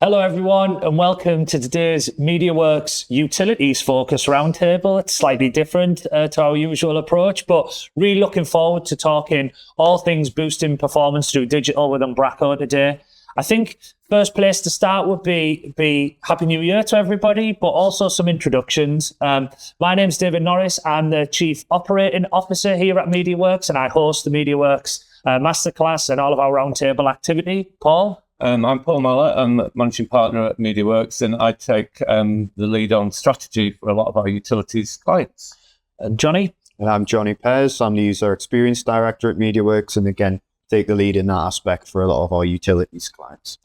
Hello, everyone, and welcome to today's MediaWorks Utilities Focus Roundtable. It's slightly different to our usual approach, but really looking forward to talking all things boosting performance through digital with Umbraco today. I think first place to start would be Happy New Year to everybody, but also some introductions. My name's David Norris. I'm the Chief Operating Officer here at MediaWorks, and I host the MediaWorks masterclass and all of our roundtable activity. Paul? I'm Paul Muller. I'm Managing Partner at MediaWorks, and I take the lead on strategy for a lot of our utilities clients. And Johnny? And I'm Johnny Pez. I'm the User Experience Director at MediaWorks, and again, take the lead in that aspect for a lot of our utilities clients.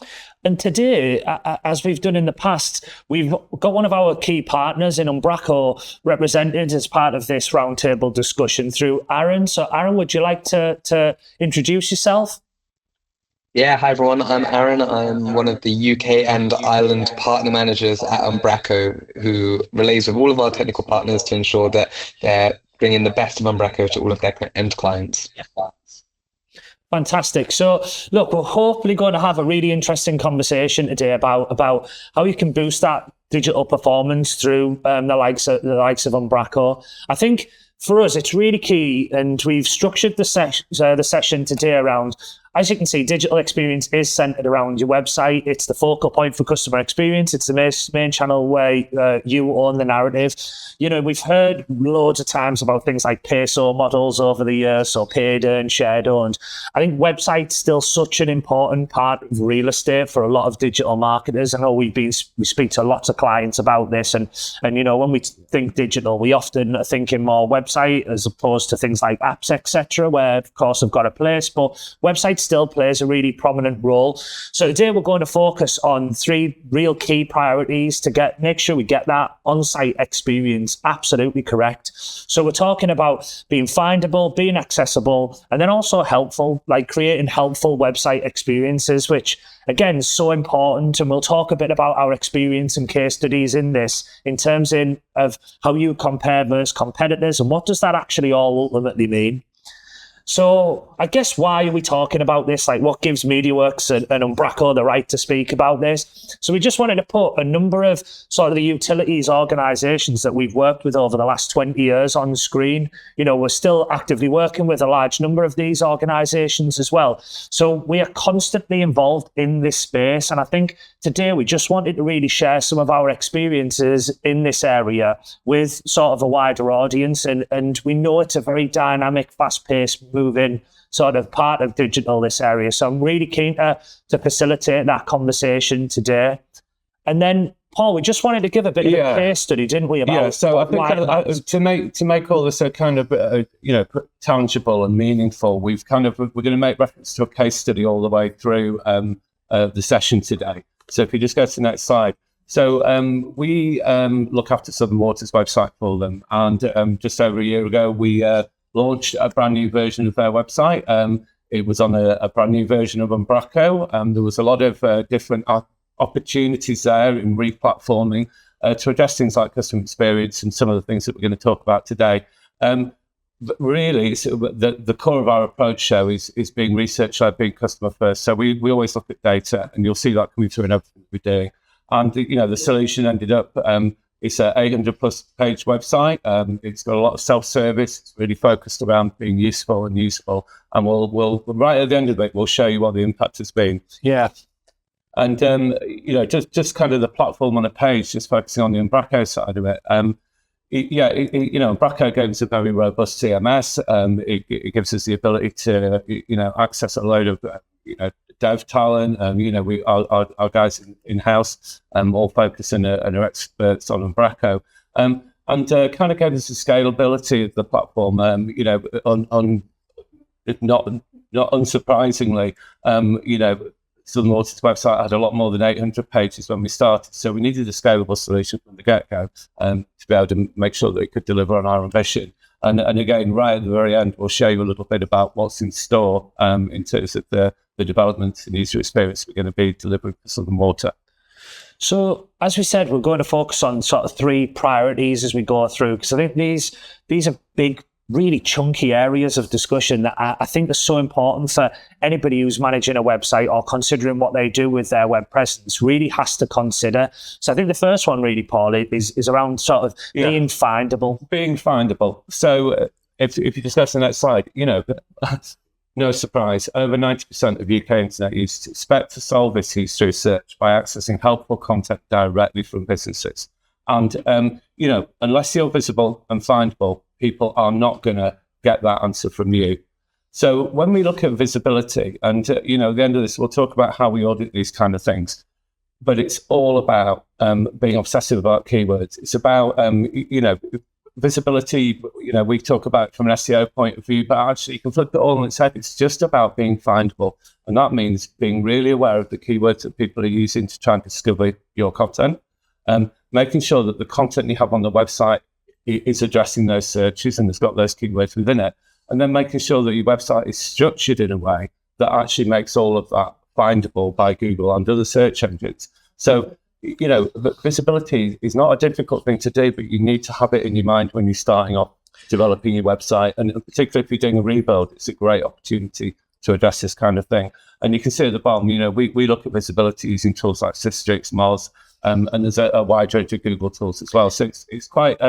And today, as we've done in the past, we've got one of our key partners in Umbraco represented as part of this roundtable discussion through Aaron. So Aaron, would you like to introduce yourself? Yeah, hi everyone. I'm Aaron. I'm one of the UK and Ireland partner managers at Umbraco, who relays with all of our technical partners to ensure that they're bringing the best of Umbraco to all of their end clients. Fantastic. So, look, we're hopefully going to have a really interesting conversation today about how you can boost that digital performance through the likes of Umbraco. I think for us, it's really key, and we've structured the session today around, as you can see, digital experience is centered around your website. It's the focal point for customer experience. It's the main channel where you own the narrative. You know, we've heard loads of times about things like peso models over the years, so paid earned, shared owned. I think website's still such an important part of real estate for a lot of digital marketers. I know we speak to lots of clients about this, and you know, when we think digital, we often are thinking more website as opposed to things like apps, etc., where of course have got a place, but website still plays a really prominent role. So today we're going to focus on three real key priorities to make sure we get that on-site experience absolutely correct. So we're talking about being findable, being accessible, and then also helpful, like creating helpful website experiences, which again is so important. And we'll talk a bit about our experience and case studies in this in terms of how you compare versus competitors and what does that actually all ultimately mean. So I guess why are we talking about this? Like, what gives MediaWorks and Umbraco the right to speak about this? So we just wanted to put a number of sort of the utilities organisations that we've worked with over the last 20 years on screen. You know, we're still actively working with a large number of these organisations as well. So we are constantly involved in this space. And I think today we just wanted to really share some of our experiences in this area with sort of a wider audience. And we know it's a very dynamic, fast-paced, moving sort of part of digital, this area. So I'm really keen to facilitate that conversation today. And then, Paul, we just wanted to give a bit of a case study, didn't we? About so I think to make all this a kind of tangible and meaningful, we're going to make reference to a case study all the way through the session today. So if you just go to the next slide. So we look after Southern Water's website for them, and just over a year ago we launched a brand new version of their website. It was on a brand new version of Umbraco. There was a lot of different opportunities there in replatforming to address things like customer experience and some of the things that we're going to talk about today. But really, the core of our approach show is being research-led, being customer first. So we always look at data, and you'll see that coming through in everything we're doing. And the solution ended up it's an 800+ page website. It's got a lot of self-service. It's really focused around being useful. And we'll right at the end of it, we'll show you what the impact has been. Yeah. And just kind of the platform on a page, just focusing on the Umbraco side of it. Umbraco gives a very robust CMS. It gives us the ability to access a load of dev talent. Our guys in-house all focus and are experts on Umbraco. And kind of gave us the scalability of the platform. Not unsurprisingly, Southern Water's website had a lot more than 800 pages when we started, so we needed a scalable solution from the get-go to be able to make sure that it could deliver on our ambition. And again, right at the very end, we'll show you a little bit about what's in store in terms of the development and user experience we're going to be delivering for Southern Water. So, as we said, we're going to focus on sort of three priorities as we go through, because I think these are big really chunky areas of discussion that I think are so important for anybody who's managing a website or considering what they do with their web presence really has to consider. So I think the first one really, Paul, is around sort of being findable. Being findable. So if you discuss the next slide, no surprise, over 90% of UK internet users expect to solve issues through search by accessing helpful content directly from businesses. And, unless you're visible and findable, people are not going to get that answer from you. So when we look at visibility, and, at the end of this, we'll talk about how we audit these kind of things. But it's all about being obsessive about keywords. It's about, visibility, we talk about it from an SEO point of view, but actually you can flip it all on its head. It's just about being findable. And that means being really aware of the keywords that people are using to try and discover your content, making sure that the content you have on the website is addressing those searches and has got those keywords within it, and then making sure that your website is structured in a way that actually makes all of that findable by Google and other search engines. So visibility is not a difficult thing to do, but you need to have it in your mind when you're starting off developing your website. And particularly if you're doing a rebuild, it's a great opportunity to address this kind of thing. And you can see at the bottom, we look at visibility using tools like Systrix, Moz, and there's a wide range of Google tools as well. So it's quite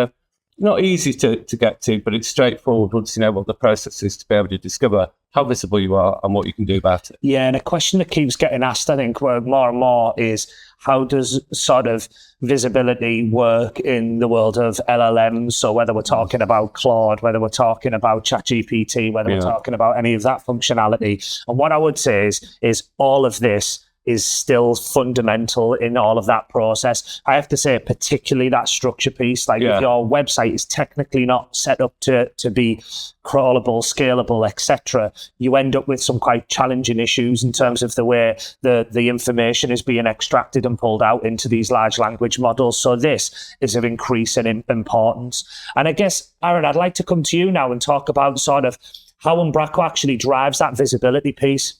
not easy to get to, but it's straightforward once you know what the process is to be able to discover how visible you are and what you can do about it. Yeah, and a question that keeps getting asked, I think, more and more is how does sort of visibility work in the world of LLMs? So whether we're talking about Claude, whether we're talking about ChatGPT, whether we're talking about any of that functionality. And what I would say is all of this is still fundamental in all of that process. I have to say, particularly that structure piece, if your website is technically not set up to be crawlable, scalable, etc., you end up with some quite challenging issues in terms of the way the information is being extracted and pulled out into these large language models. So this is of increasing importance. And I guess, Aaron, I'd like to come to you now and talk about sort of how Umbraco actually drives that visibility piece.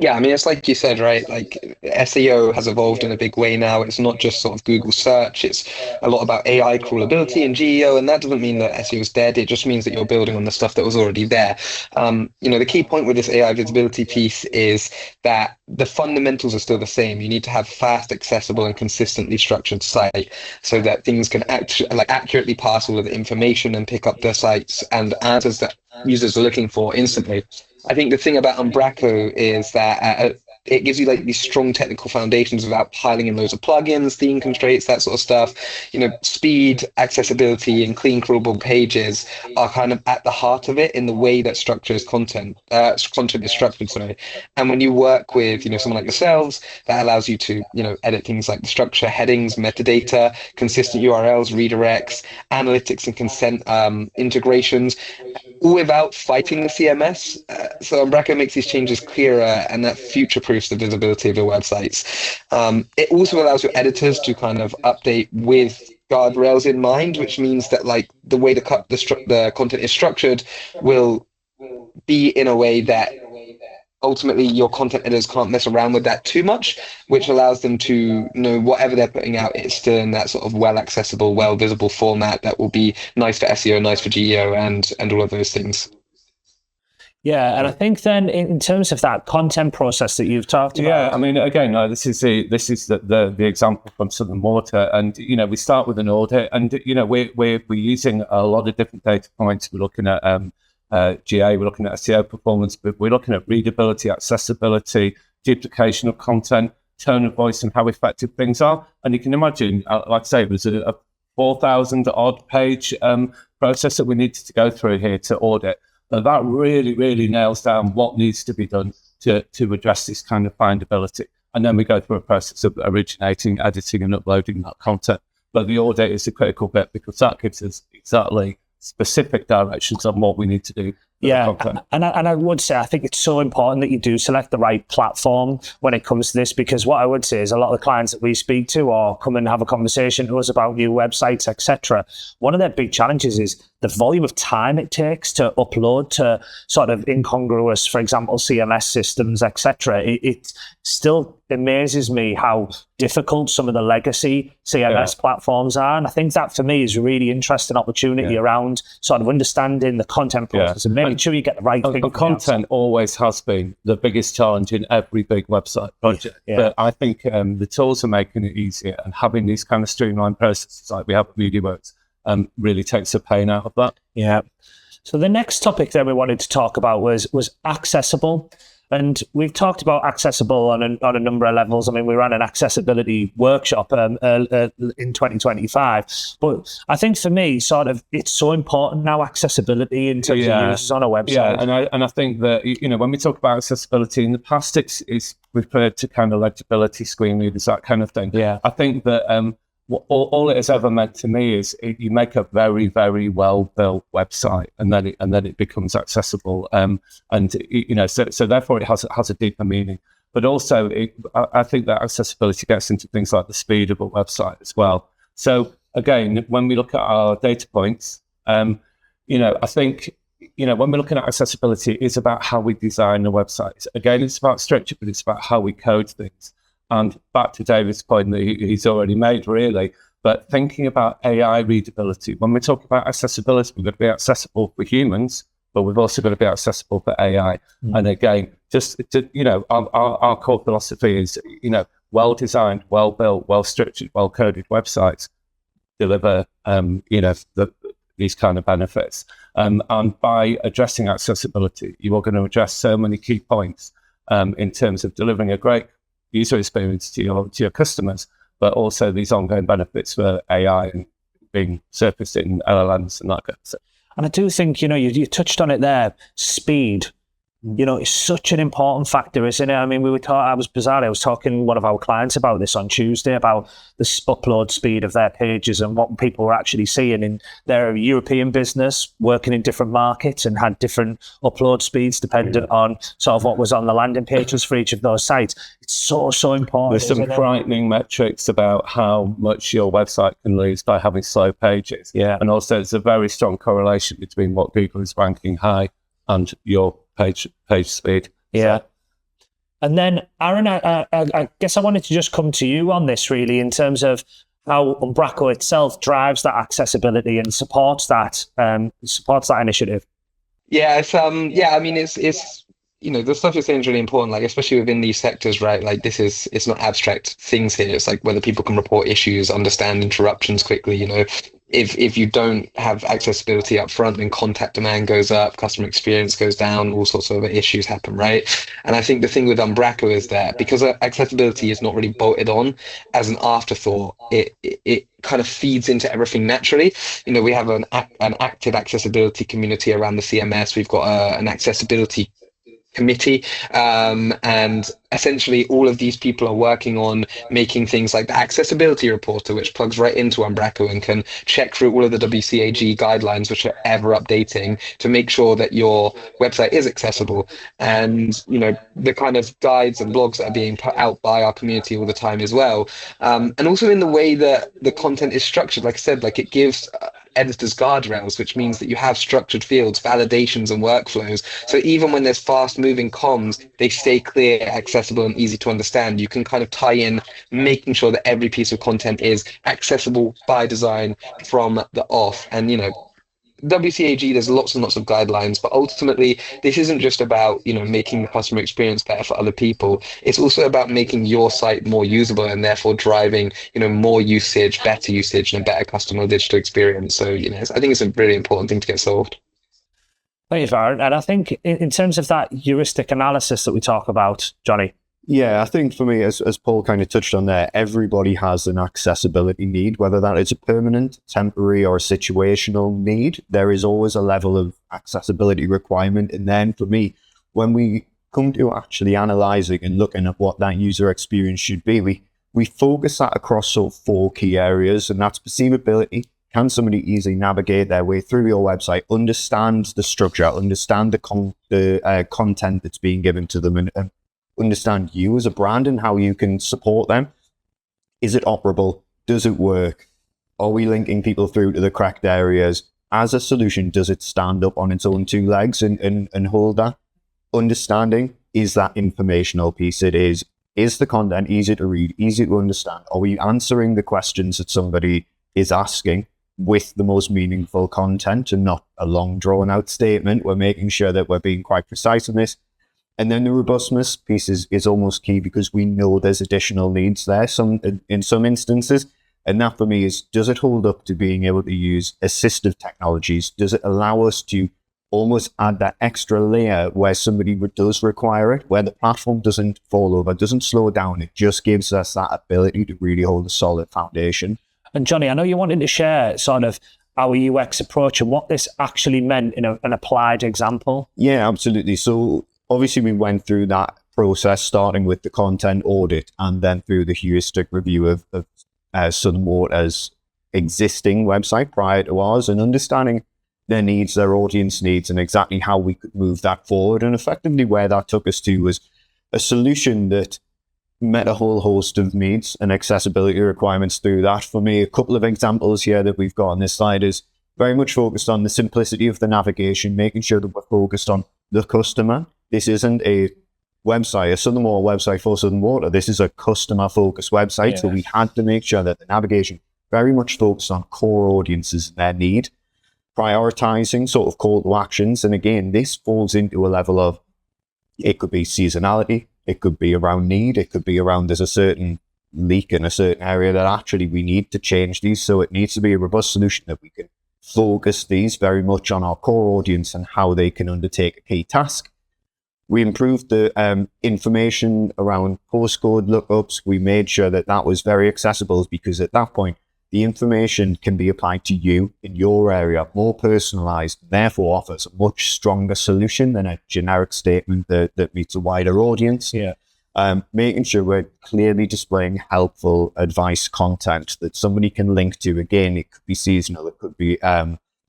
Yeah, I mean, it's like you said, right? Like SEO has evolved in a big way now. It's not just sort of Google search. It's a lot about AI crawlability and GEO. And that doesn't mean that SEO is dead. It just means that you're building on the stuff that was already there. The key point with this AI visibility piece is that the fundamentals are still the same. You need to have fast, accessible, and consistently structured site so that things can accurately pass all of the information and pick up the sites and answers that users are looking for instantly. I think the thing about Umbraco is that it gives you these strong technical foundations without piling in loads of plugins, theme constraints, that sort of stuff. Speed, accessibility, and clean crawlable pages are kind of at the heart of it in the way that content is structured. Sorry. And when you work with someone like yourselves, that allows you to edit things like the structure, headings, metadata, consistent URLs, redirects, analytics, and consent integrations, all without fighting the CMS. So Umbraco makes these changes clearer, and that future-proofs the visibility of your websites. It also allows your editors to kind of update with guardrails in mind, which means that the way the content is structured will be in a way that ultimately your content editors can't mess around with that too much, which allows them to know whatever they're putting out is still in that sort of well accessible, well visible format that will be nice for SEO, nice for GEO, and all of those things. Yeah, and I think then in terms of that content process that you've talked about. Yeah, I mean, again, this is the example from Southern Water, and we start with an audit, and we're using a lot of different data points. We're looking at GA, we're looking at SEO performance, but we're looking at readability, accessibility, duplication of content, tone of voice, and how effective things are. And you can imagine, like I say, there's a 4,000 odd page process that we needed to go through here to audit. And that really, really nails down what needs to be done to address this kind of findability. And then we go through a process of originating, editing, and uploading that content. But the audit is a critical bit because that gives us exactly specific directions on what we need to do Yeah, content. and I would say I think it's so important that you do select the right platform when it comes to this, because what I would say is a lot of the clients that we speak to or come and have a conversation to us about new websites, etc., one of their big challenges is the volume of time it takes to upload to sort of incongruous, for example, CMS systems, etc. It still amazes me how difficult some of the legacy CMS platforms are. And I think that for me is a really interesting opportunity around sort of understanding the content process and making sure you get the right thing. And content always has been the biggest challenge in every big website project. Yeah. But I think the tools are making it easier, and having these kind of streamlined processes like we have at MediaWorks really takes the pain out of that. Yeah. So the next topic that we wanted to talk about was accessible. And we've talked about accessible on a number of levels. I mean, we ran an accessibility workshop in 2025. But I think for me, sort of, it's so important now, accessibility in terms of users on a website. Yeah, and I think that, when we talk about accessibility, in the past, it's referred to kind of legibility, screen readers, that kind of thing. Yeah. I think that all it has ever meant to me is you make a very, very well built website, and then it becomes accessible. So therefore it has a deeper meaning. But also, I think that accessibility gets into things like the speed of a website as well. So again, when we look at our data points, I think when we're looking at accessibility, it's about how we design the website. Again, it's about structure, but it's about how we code things. And back to David's point that he's already made, really, but thinking about AI readability. When we talk about accessibility, we've got to be accessible for humans, but we've also got to be accessible for AI. And again, our core philosophy is, well-designed, well-built, well-structured, well-coded websites deliver, these kind of benefits. And by addressing accessibility, you are going to address so many key points in terms of delivering a great user experience to your customers, but also these ongoing benefits for AI and being surfaced in LLMs and that kind of stuff. And I do think, you touched on it there, speed. It's such an important factor, isn't it? I mean, I was talking to one of our clients about this on Tuesday, about the upload speed of their pages and what people were actually seeing in their European business, working in different markets, and had different upload speeds dependent on sort of what was on the landing pages for each of those sites. It's so important. There's some frightening metrics about how much your website can lose by having slow pages. Yeah. And also there's a very strong correlation between what Google is ranking high and your page speed. Yeah. And then, Aaron, I guess I wanted to just come to you on this, really, in terms of how Umbraco itself drives that accessibility and supports that initiative. Yeah, it's the stuff you're saying is really important, like especially within these sectors, right? Like it's not abstract things here. It's like whether people can report issues, understand interruptions quickly. If you don't have accessibility up front, then contact demand goes up, customer experience goes down, all sorts of other issues happen, right? And I think the thing with Umbraco is that because accessibility is not really bolted on as an afterthought, it kind of feeds into everything naturally. We have an active accessibility community around the CMS. We've got an accessibility committee, and essentially all of these people are working on making things like the accessibility reporter, which plugs right into Umbraco and can check through all of the WCAG guidelines, which are ever updating, to make sure that your website is accessible. And the kind of guides and blogs that are being put out by our community all the time as well, and also in the way that the content is structured. Like I said, like it gives editors guardrails, which means that you have structured fields, validations, and workflows. So even when there's fast moving comms, they stay clear, accessible, and easy to understand. You can kind of tie in making sure that every piece of content is accessible by design from the off. And WCAG, there's lots and lots of guidelines, but ultimately this isn't just about making the customer experience better for other people. It's also about making your site more usable and therefore driving more usage, better usage, and a better customer digital experience. So I think it's a really important thing to get solved. Thank you, Aaron. And I think in terms of that heuristic analysis that we talk about, Johnny. Yeah, I think for me, as Paul kind of touched on there, everybody has an accessibility need, whether that is a permanent, temporary, or a situational need. There is always a level of accessibility requirement. And then for me, when we come to actually analyzing and looking at what that user experience should be, we focus that across sort of 4 key areas, and that's perceivability, Can somebody easily navigate their way through your website, understand the structure, understand the content that's being given to them, and understand you as a brand and how you can support them? Is it operable? Does it work? Are we linking people through to the correct areas? As a solution, does it stand up on its own two legs and hold that? Understanding is that informational piece. It is the content easy to read, easy to understand? Are we answering the questions that somebody is asking with the most meaningful content and not a long drawn out statement? We're making sure that we're being quite precise in this. And then the robustness piece is almost key, because we know there's additional needs there in some instances. And that for me is, does it hold up to being able to use assistive technologies? Does it allow us to almost add that extra layer where somebody does require it, where the platform doesn't fall over, doesn't slow down? It just gives us that ability to really hold a solid foundation. And Johnny, I know you wanted to share sort of our UX approach and what this actually meant in an applied example. Yeah, absolutely. So obviously we went through that process, starting with the content audit and then through the heuristic review of Southern Water's existing website prior to ours, and understanding their needs, their audience needs, and exactly how we could move that forward. And effectively where that took us to was a solution that met a whole host of needs and accessibility requirements through that. For me, a couple of examples here that we've got on this slide is very much focused on the simplicity of the navigation, making sure that we're focused on the customer. This isn't a website, a Southern Water website for Southern Water. This is a customer-focused website. Yeah. So we had to make sure that the navigation very much focused on core audiences and their need, prioritizing sort of call to actions. And again, this falls into a level of, it could be seasonality, it could be around need, it could be around there's a certain leak in a certain area that actually we need to change these. So it needs to be a robust solution that we can focus these very much on our core audience and how they can undertake a key task. We improved the information around postcode lookups. We made sure that that was very accessible, because at that point, the information can be applied to you in your area, more personalized, therefore offers a much stronger solution than a generic statement that meets a wider audience. Yeah. Making sure we're clearly displaying helpful advice content that somebody can link to. Again, it could be seasonal, it could be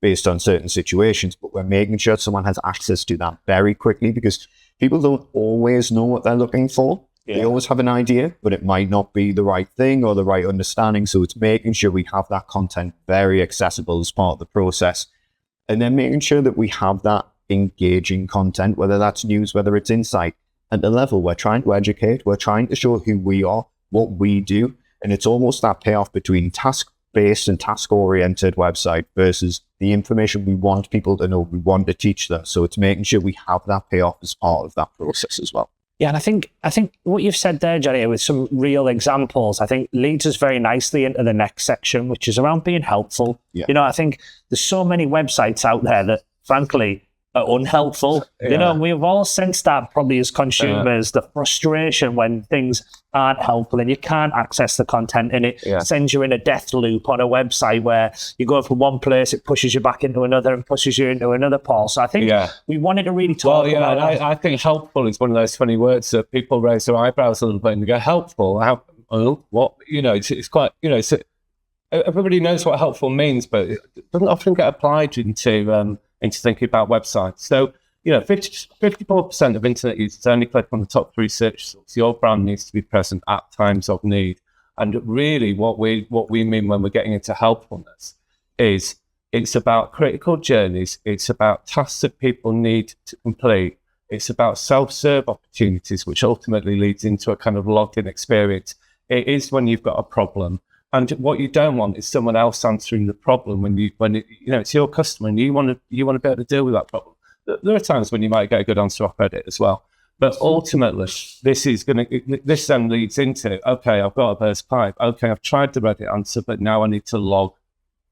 based on certain situations, but we're making sure someone has access to that very quickly, because people don't always know what they're looking for. Yeah. They always have an idea, but it might not be the right thing or the right understanding. So it's making sure we have that content very accessible as part of the process. And then making sure that we have that engaging content, whether that's news, whether it's insight. At the level we're trying to educate, we're trying to show who we are, what we do. And it's almost that payoff between task-based and task-oriented website versus the information we want people to know, we want to teach them. So it's making sure we have that payoff as part of that process as well. Yeah, and I think what you've said there, Johnny, with some real examples, I think leads us very nicely into the next section, which is around being helpful. Yeah. You know, I think there's so many websites out there that, frankly, are unhelpful. Yeah. You know, we've all sensed that probably as consumers, the frustration when things aren't helpful and you can't access the content, and it sends you in a death loop on a website where you go from one place, it pushes you back into another and pushes you into another, Paul. So I think we wanted to really talk about that. I think helpful is one of those funny words that people raise their eyebrows a little bit and go, helpful? How, what? You know, it's quite, you know, everybody knows what helpful means, but it doesn't often get applied into thinking about websites. So, you know, 54% of internet users only click on the top 3 search results. Your brand needs to be present at times of need. And really what we mean when we're getting into helpfulness is it's about critical journeys. It's about tasks that people need to complete. It's about self-serve opportunities, which ultimately leads into a kind of logged-in experience. It is when you've got a problem. And what you don't want is someone else answering the problem when it's your customer and you want to be able to deal with that problem. There are times when you might get a good answer off Reddit as well. But ultimately, this then leads into, okay, I've got a burst pipe. Okay, I've tried the Reddit answer, but now I need to log,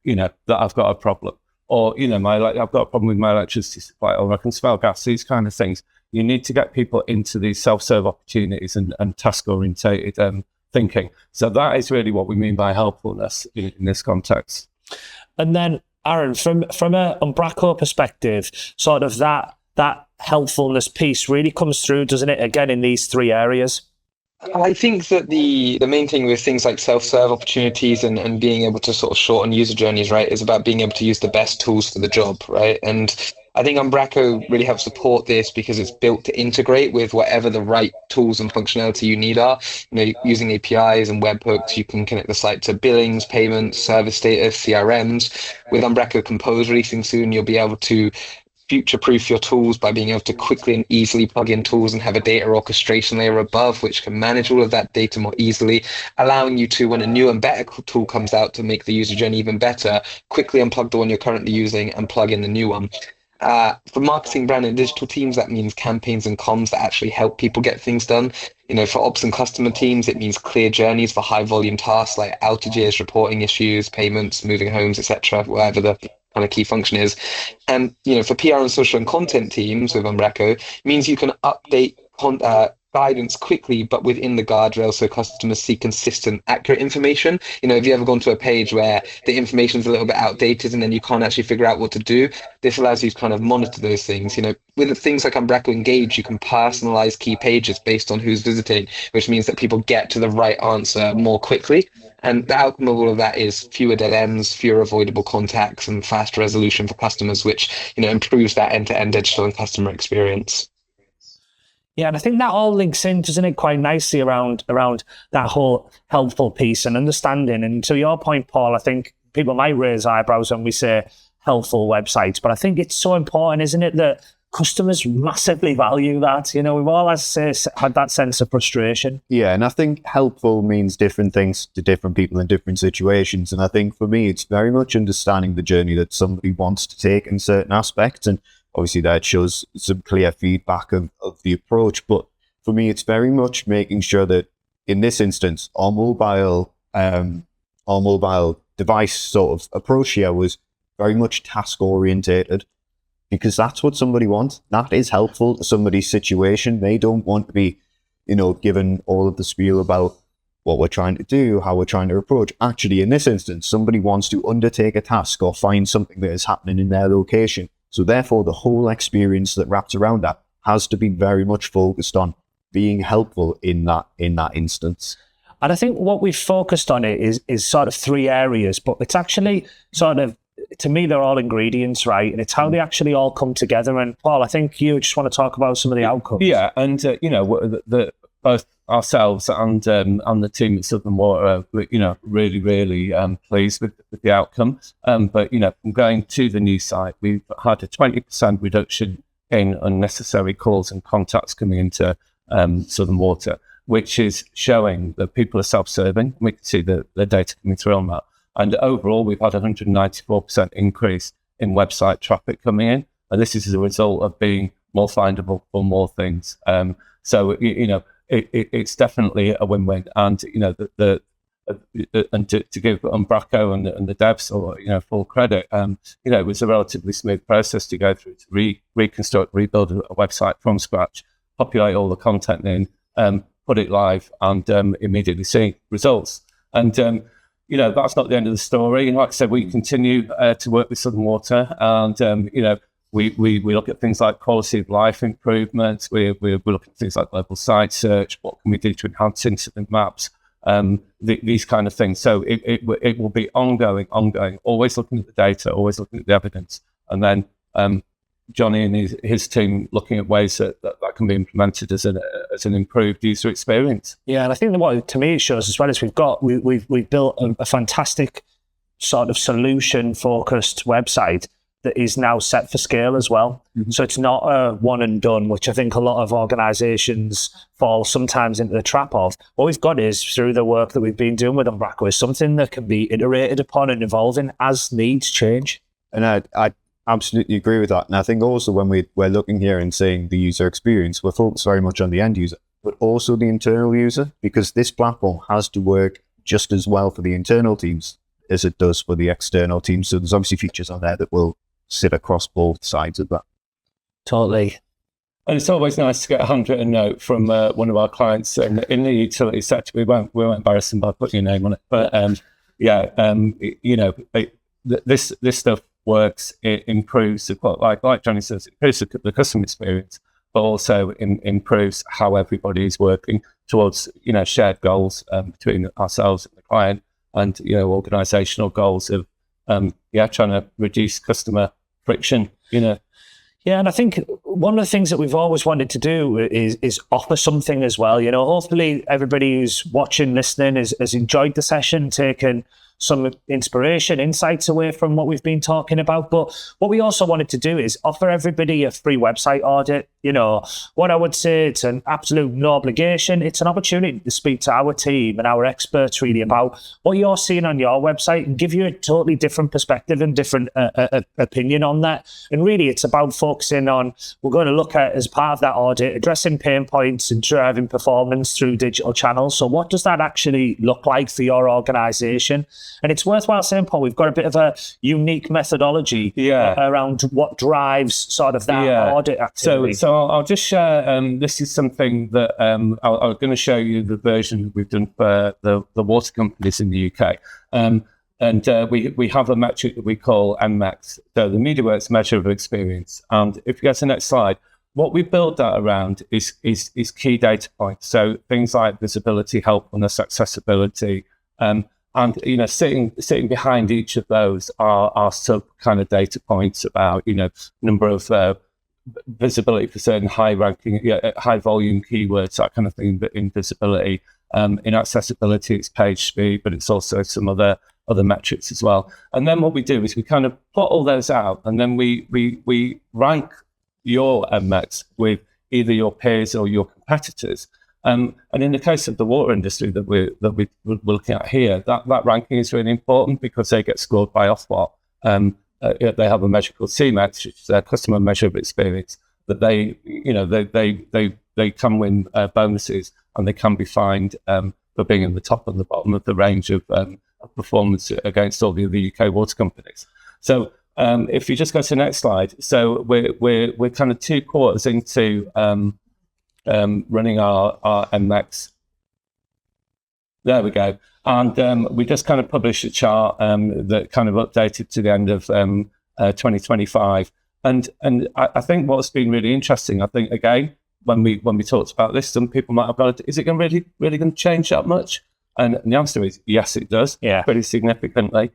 that I've got a problem. Or, I've got a problem with my electricity supply, or I can smell gas, these kind of things. You need to get people into these self-serve opportunities and task-orientated thinking. So that is really what we mean by helpfulness in this context. And then, Aaron, from a Umbraco perspective, sort of that helpfulness piece really comes through, doesn't it? Again, in these 3 areas. I think that the main thing with things like self-serve opportunities and being able to sort of shorten user journeys, right, is about being able to use the best tools for the job, right? And I think Umbraco really helps support this because it's built to integrate with whatever the right tools and functionality you need are. Using APIs and webhooks, you can connect the site to billings, payments, service status, CRMs. With Umbraco Compose releasing soon, you'll be able to future-proof your tools by being able to quickly and easily plug in tools and have a data orchestration layer above, which can manage all of that data more easily, allowing you to, when a new and better tool comes out to make the user journey even better, quickly unplug the one you're currently using and plug in the new one. For marketing, brand, and digital teams, that means campaigns and comms that actually help people get things done. For ops and customer teams, it means clear journeys for high volume tasks like outages, reporting issues, payments, moving homes, etc., whatever the kind of key function is. And for PR and social and content teams with Umbraco, means you can update guidance quickly, but within the guardrails, so customers see consistent, accurate information. If you ever gone to a page where the information is a little bit outdated and then you can't actually figure out what to do, this allows you to kind of monitor those things. With things like Umbraco Engage, you can personalize key pages based on who's visiting, which means that people get to the right answer more quickly. And the outcome of all of that is fewer dead ends, fewer avoidable contacts, and faster resolution for customers, which improves that end-to-end digital and customer experience. Yeah, and I think that all links in, doesn't it, quite nicely around that whole helpful piece and understanding. And to your point, Paul, I think people might raise eyebrows when we say helpful websites, but I think it's so important, isn't it, that customers massively value that. We've all, as I say, had that sense of frustration. Yeah, and I think helpful means different things to different people in different situations. And I think for me, it's very much understanding the journey that somebody wants to take in certain aspects. And obviously that shows some clear feedback of the approach. But for me, it's very much making sure that in this instance, our mobile device sort of approach here was very much task orientated, because that's what somebody wants. That is helpful to somebody's situation. They don't want to be, given all of the spiel about what we're trying to do, how we're trying to approach. Actually, in this instance, somebody wants to undertake a task or find something that is happening in their location. So therefore, the whole experience that wraps around that has to be very much focused on being helpful in that instance. And I think what we've focused on it is sort of three areas, but it's actually sort of, to me, they're all ingredients, right? And it's how they actually all come together. And Paul, I think you just want to talk about some of the outcomes. Yeah, and both ourselves and the team at Southern Water, really, really pleased with the outcome. But from going to the new site, we've had a 20% reduction in unnecessary calls and contacts coming into Southern Water, which is showing that people are self-serving. We can see the data coming through on that. And overall, we've had a 194% increase in website traffic coming in. And this is as a result of being more findable for more things. So, it's definitely a win-win. And, and to give Umbraco and the devs full credit, it was a relatively smooth process to go through to reconstruct, rebuild a website from scratch, populate all the content in, put it live, and immediately see results. And, that's not the end of the story. Like I said, we continue to work with Southern Water, and we look at things like quality of life improvements. We look at things like global site search. What can we do to enhance incident maps? These kind of things. So it will be ongoing. Always looking at the data, always looking at the evidence, and then Johnny and his team looking at ways that can be implemented as an improved user experience. Yeah, and I think what to me it shows as well is we've built a fantastic sort of solution focused website that is now set for scale as well. Mm-hmm. So it's not a one and done, which I think a lot of organizations fall sometimes into the trap of. What we've got is, through the work that we've been doing with Umbraco, is something that can be iterated upon and evolving as needs change. And I absolutely agree with that. And I think also when we're looking here and saying the user experience, we're focused very much on the end user, but also the internal user, because this platform has to work just as well for the internal teams as it does for the external teams. So there's obviously features on there that will sit across both sides of that. Totally. And it's always nice to get a handwritten note from one of our clients in the utility sector. We won't embarrass them by putting your name on it, but this stuff works. It improves, like Johnny says, it improves the customer experience, but also improves how everybody is working towards, shared goals between ourselves and the client, and, organizational goals of, trying to reduce customer friction, Yeah, and I think one of the things that we've always wanted to do is offer something as well. Hopefully everybody who's watching, listening has enjoyed the session, taken some inspiration, insights away from what we've been talking about. But what we also wanted to do is offer everybody a free website audit. What I would say, it's an absolute no obligation. It's an opportunity to speak to our team and our experts really about what you're seeing on your website and give you a totally different perspective and different opinion on that. And really, it's about focusing on, we're going to look at, as part of that audit, addressing pain points and driving performance through digital channels. So what does that actually look like for your organization? And it's worthwhile saying, Paul, we've got a bit of a unique methodology around what drives sort of that audit activity. So I'll just share, this is something that I'm going to show you the version we've done for the water companies in the UK. And we have a metric that we call MMeX, so the MediaWorks measure of experience. And if you go to the next slide, what we build that around is key data points. So things like visibility, helpfulness, accessibility, and sitting behind each of those are sub kind of data points about number of visibility for certain high ranking, high volume keywords, that kind of thing. But in visibility, in accessibility, it's page speed, but it's also some other metrics as well. And then what we do is we kind of plot all those out, and then we rank your MMeX with either your peers or your competitors. And in the case of the water industry that we're looking at here, that ranking is really important because they get scored by Ofwat. They have a measure called CMEX, which is their customer measure of experience, that they can win bonuses, and they can be fined for being in the top and the bottom of the range of performance against all the other UK water companies. So if you just go to the next slide, so we're kind of 2 quarters into running our MMeX. There we go. And we just kind of published a chart that kind of updated to the end of 2025. And I think what's been really interesting, I think, again, when we talked about this, some people might have gone, is it going to really going to change that much? And the answer is yes, it does, pretty significantly.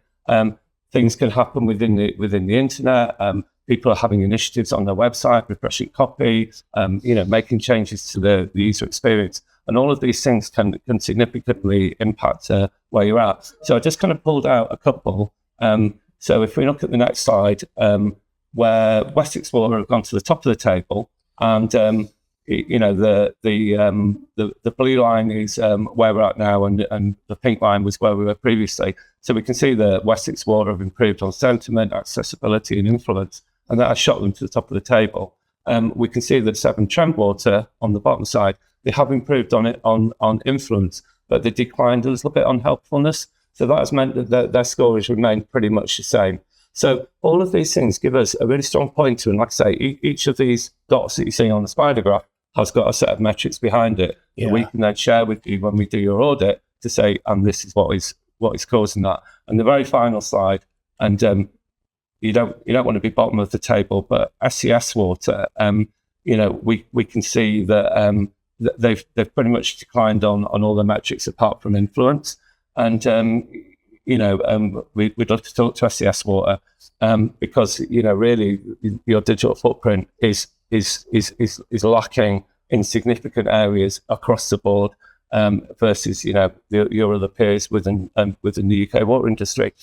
Things can happen within the internet. People are having initiatives on their website, refreshing copy, making changes to the user experience. And all of these things can significantly impact where you're at. So I just kind of pulled out a couple. So if we look at the next slide, where Wessex Water have gone to the top of the table, and the blue line is where we're at now, and the pink line was where we were previously. So we can see that Wessex Water have improved on sentiment, accessibility, and influence, and that has shot them to the top of the table. We can see that Severn Trent Water on the bottom side, they have improved on it on influence, but they declined a little bit on helpfulness. So that has meant that their score has remained pretty much the same. So all of these things give us a really strong pointer. And like I say, each of these dots that you see on the spider graph has got a set of metrics behind it that we can then share with you when we do your audit to say, and this is what is causing that. And the very final slide, and you don't want to be bottom of the table, but SES Water, we can see that they've pretty much declined on all the metrics apart from influence. And we'd love to talk to SES Water because really your digital footprint is lacking in significant areas across the board versus your other peers within the UK water industry.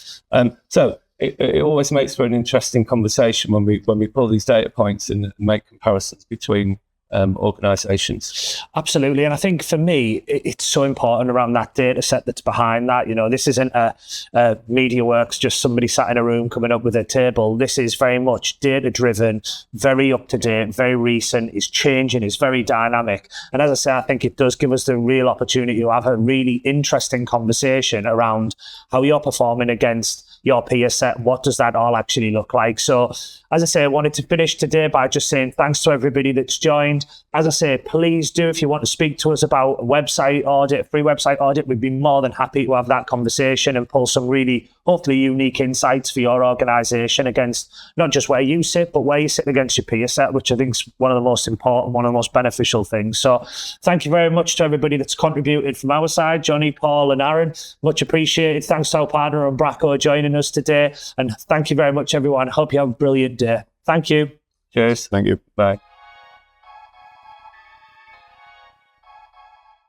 So it always makes for an interesting conversation when we pull these data points and make comparisons between organizations. Absolutely. And I think for me, it's so important around that data set that's behind that. This isn't a MediaWorks, just somebody sat in a room coming up with a table. This is very much data driven, very up to date, very recent, is changing, is very dynamic. And as I say, I think it does give us the real opportunity to have a really interesting conversation around how you're performing against your peer set. What does that all actually look like? So, as I say, I wanted to finish today by just saying thanks to everybody that's joined. mind. As I say, please do, if you want to speak to us about a website audit, free website audit, we'd be more than happy to have that conversation and pull some really, hopefully, unique insights for your organisation against not just where you sit, but where you sit against your peer set, which I think is one of the most important, one of the most beneficial things. So thank you very much to everybody that's contributed from our side, Johnny, Paul and Aaron. Much appreciated. Thanks to our partner Umbraco joining us today. And thank you very much, everyone. Hope you have a brilliant day. Thank you. Cheers. Thank you. Bye.